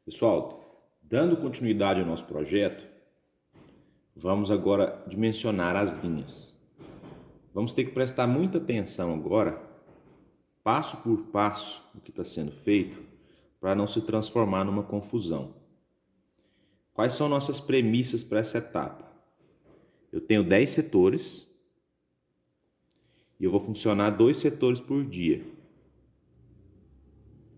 Pessoal, dando continuidade ao nosso projeto, vamos agora dimensionar as linhas. Vamos ter que prestar muita atenção agora, passo por passo, no que está sendo feito, para não se transformar numa confusão. Quais são nossas premissas para essa etapa? Eu tenho 10 setores e eu vou funcionar 2 setores por dia.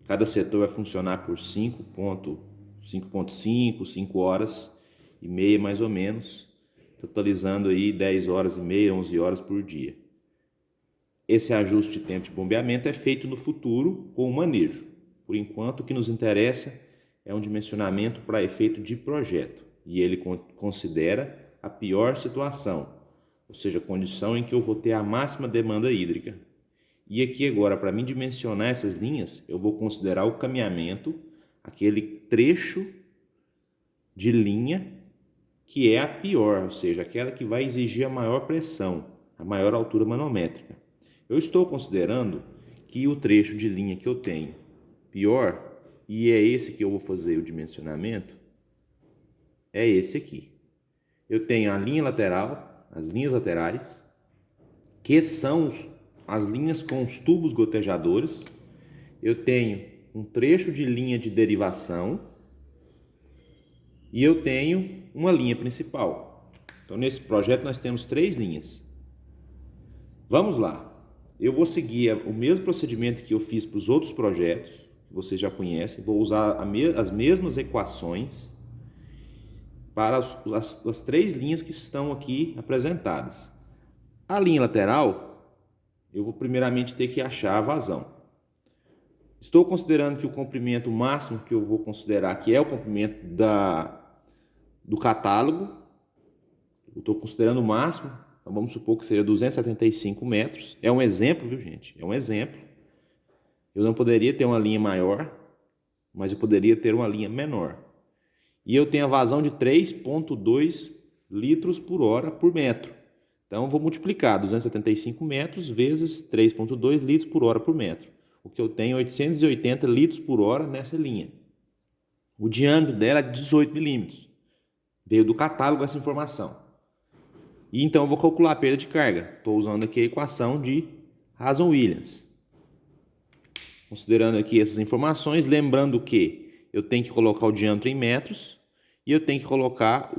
Cada setor vai funcionar por 5,5, 5 horas e meia mais ou menos, totalizando aí 10 horas e meia, 11 horas por dia. Esse ajuste de tempo de bombeamento é feito no futuro com o manejo. Por enquanto, o que nos interessa é um dimensionamento para efeito de projeto, e ele considera a pior situação, ou seja, a condição em que eu vou ter a máxima demanda hídrica. E aqui agora, para mim dimensionar essas linhas, eu vou considerar o caminhamento, aquele trecho de linha que é a pior, ou seja, aquela que vai exigir a maior pressão, a maior altura manométrica. Eu estou considerando que o trecho de linha que eu tenho pior, e é esse que eu vou fazer o dimensionamento, é esse aqui. Eu tenho a linha lateral, as linhas laterais, que são as linhas com os tubos gotejadores. Eu tenho um trecho de linha de derivação e eu tenho uma linha principal. Então, nesse projeto nós temos 3 linhas. Vamos lá. Eu vou seguir o mesmo procedimento que eu fiz para os outros projetos, que vocês já conhecem. Vou usar as mesmas equações para as 3 linhas que estão aqui apresentadas. A linha lateral, eu vou primeiramente ter que achar a vazão. Estou considerando que o comprimento máximo que eu vou considerar, que é o comprimento do catálogo, eu estou considerando o máximo, então vamos supor que seja 275 metros. É um exemplo, viu, gente? É um exemplo. Eu não poderia ter uma linha maior, mas eu poderia ter uma linha menor. E eu tenho a vazão de 3,2 litros por hora por metro. Então, eu vou multiplicar 275 metros vezes 3,2 litros por hora por metro. O que eu tenho é 880 litros por hora nessa linha. O diâmetro dela é 18 milímetros. Veio do catálogo essa informação. E então eu vou calcular a perda de carga. Estou usando aqui a equação de Rason-Williams. Considerando aqui essas informações, lembrando que eu tenho que colocar o diâmetro em metros e eu tenho que colocar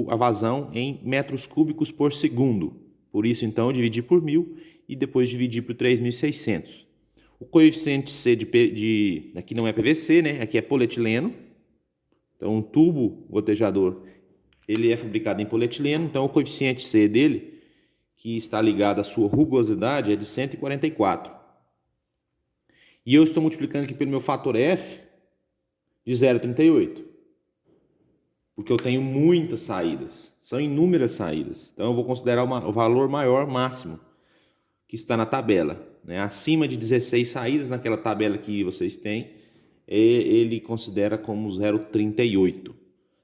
a vazão em metros cúbicos por segundo. Por isso, então, eu dividi por 1.000 e depois dividi por 3.600. O coeficiente C aqui não é PVC, né? Aqui é polietileno. Então, um tubo gotejador, ele é fabricado em polietileno. Então, o coeficiente C dele, que está ligado à sua rugosidade, é de 144. E eu estou multiplicando aqui pelo meu fator F de 0,38. Porque eu tenho muitas saídas, são inúmeras saídas. Então eu vou considerar o valor maior máximo que está na tabela, né? Acima de 16 saídas naquela tabela que vocês têm, ele considera como 0,38.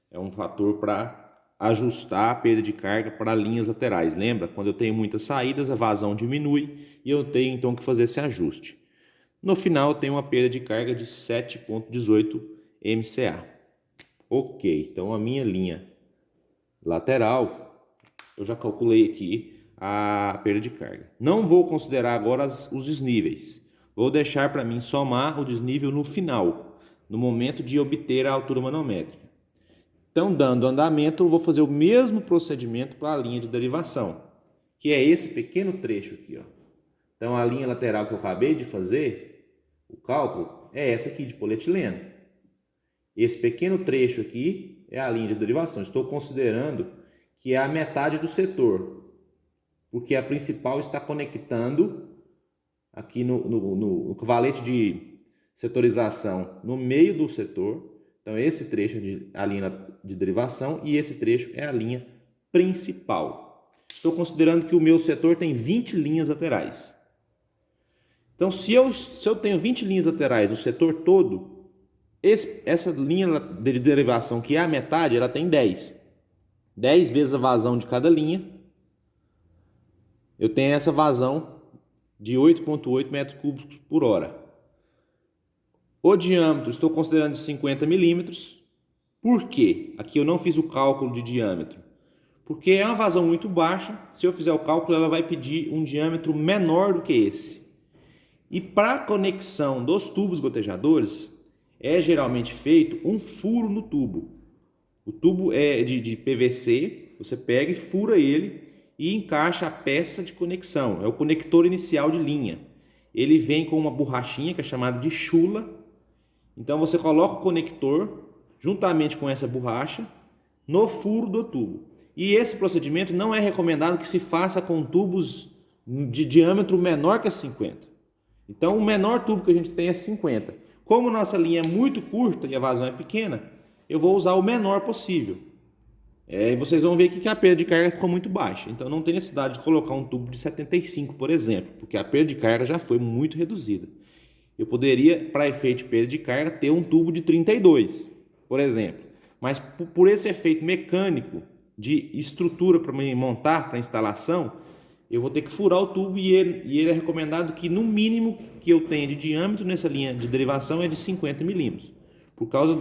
É um fator para ajustar a perda de carga para linhas laterais. Lembra? Quando eu tenho muitas saídas, a vazão diminui e eu tenho então que fazer esse ajuste. No final eu tenho uma perda de carga de 7,18 MCA. Ok, então a minha linha lateral, eu já calculei aqui a perda de carga. Não vou considerar agora os desníveis. Vou deixar para mim somar o desnível no final, no momento de obter a altura manométrica. Então, dando andamento, eu vou fazer o mesmo procedimento para a linha de derivação, que é esse pequeno trecho aqui, ó. Então, a linha lateral que eu acabei de fazer, o cálculo, é essa aqui de polietileno. Esse pequeno trecho aqui é a linha de derivação. Estou considerando que é a metade do setor, porque a principal está conectando aqui no valete de setorização no meio do setor. Então, esse trecho é a linha de derivação e esse trecho é a linha principal. Estou considerando que o meu setor tem 20 linhas laterais. Então, se eu tenho 20 linhas laterais no setor todo, essa linha de derivação, que é a metade, ela tem 10. 10 vezes a vazão de cada linha. Eu tenho essa vazão de 8,8 metros cúbicos por hora. O diâmetro, estou considerando de 50 milímetros. Por quê? Aqui eu não fiz o cálculo de diâmetro. Porque é uma vazão muito baixa, se eu fizer o cálculo ela vai pedir um diâmetro menor do que esse. E para a conexão dos tubos gotejadores, é geralmente feito um furo no tubo. O tubo é de PVC, você pega e fura ele e encaixa a peça de conexão, é o conector inicial de linha. Ele vem com uma borrachinha que é chamada de chula. Então você coloca o conector juntamente com essa borracha no furo do tubo. E esse procedimento não é recomendado que se faça com tubos de diâmetro menor que 50. Então o menor tubo que a gente tem é 50. Como nossa linha é muito curta e a vazão é pequena, eu vou usar o menor possível. E vocês vão ver aqui que a perda de carga ficou muito baixa. Então não tem necessidade de colocar um tubo de 75, por exemplo, porque a perda de carga já foi muito reduzida. Eu poderia, para efeito de perda de carga, ter um tubo de 32, por exemplo. Mas por esse efeito mecânico de estrutura para montar, para instalação, eu vou ter que furar o tubo e ele é recomendado que no mínimo que eu tenha de diâmetro nessa linha de derivação é de 50 milímetros. Por causa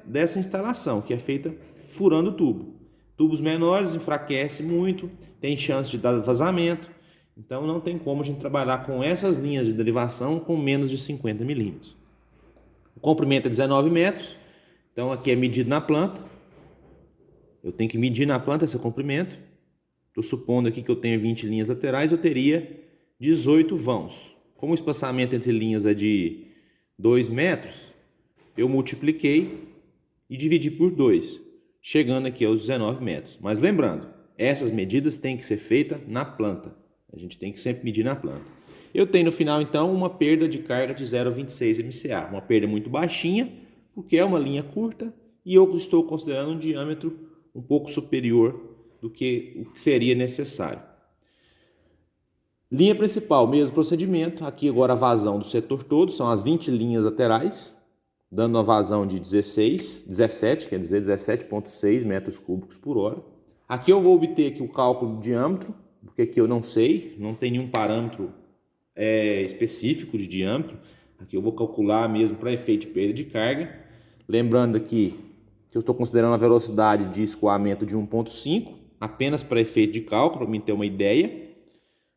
dessa instalação que é feita furando o tubo. Tubos menores enfraquece muito, tem chance de dar vazamento. Então não tem como a gente trabalhar com essas linhas de derivação com menos de 50 milímetros. O comprimento é 19 metros, então aqui é medido na planta. Eu tenho que medir na planta esse comprimento. Estou supondo aqui que eu tenho 20 linhas laterais, eu teria 18 vãos. Como o espaçamento entre linhas é de 2 metros, eu multipliquei e dividi por 2, chegando aqui aos 19 metros. Mas lembrando, essas medidas têm que ser feitas na planta. A gente tem que sempre medir na planta. Eu tenho no final, então, uma perda de carga de 0,26 MCA. Uma perda muito baixinha, porque é uma linha curta e eu estou considerando um diâmetro um pouco superior do que o que seria necessário. Linha principal, mesmo procedimento. Aqui agora a vazão do setor todo, são as 20 linhas laterais, dando uma vazão de 17, quer dizer 17,6 metros cúbicos por hora. Aqui eu vou obter aqui o cálculo do diâmetro, porque aqui eu não sei, não tem nenhum parâmetro específico de diâmetro. Aqui eu vou calcular mesmo para efeito de perda de carga. Lembrando aqui que eu estou considerando a velocidade de escoamento de 1,5, apenas para efeito de cálculo, para mim ter uma ideia.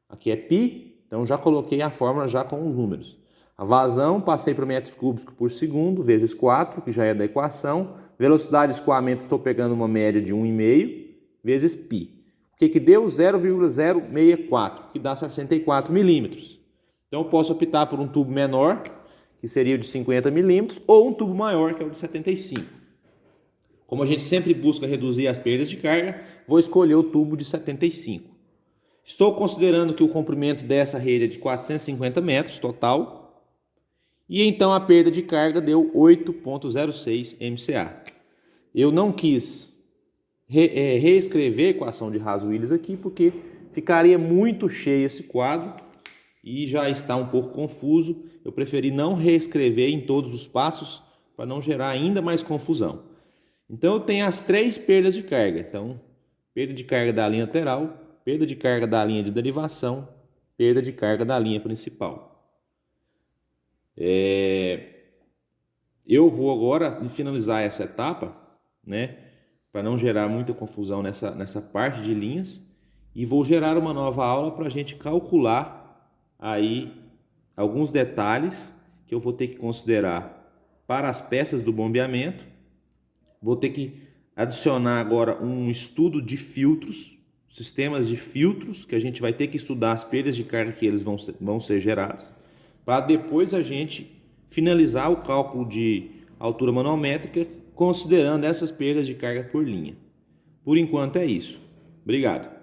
Aqui é π, então já coloquei a fórmula já com os números. A vazão, passei para metros cúbicos por segundo, vezes 4, que já é da equação. Velocidade de escoamento, estou pegando uma média de 1,5, vezes π. O que deu? 0,064, que dá 64 milímetros. Então eu posso optar por um tubo menor, que seria o de 50 milímetros, ou um tubo maior, que é o de 75. Como a gente sempre busca reduzir as perdas de carga, vou escolher o tubo de 75. Estou considerando que o comprimento dessa rede é de 450 metros total, e então a perda de carga deu 8,06 MCA. Eu não quis reescrever a equação de Haas-Willis aqui, porque ficaria muito cheio esse quadro e já está um pouco confuso. Eu preferi não reescrever em todos os passos para não gerar ainda mais confusão. Então eu tenho as 3 perdas de carga. Então, perda de carga da linha lateral, perda de carga da linha de derivação, perda de carga da linha principal. Eu vou agora finalizar essa etapa, né, para não gerar muita confusão nessa parte de linhas, e vou gerar uma nova aula para a gente calcular aí alguns detalhes que eu vou ter que considerar para as peças do bombeamento. Vou ter que adicionar agora um estudo de filtros, sistemas de filtros, que a gente vai ter que estudar as perdas de carga que eles vão ser gerados, para depois a gente finalizar o cálculo de altura manométrica, considerando essas perdas de carga por linha. Por enquanto é isso. Obrigado.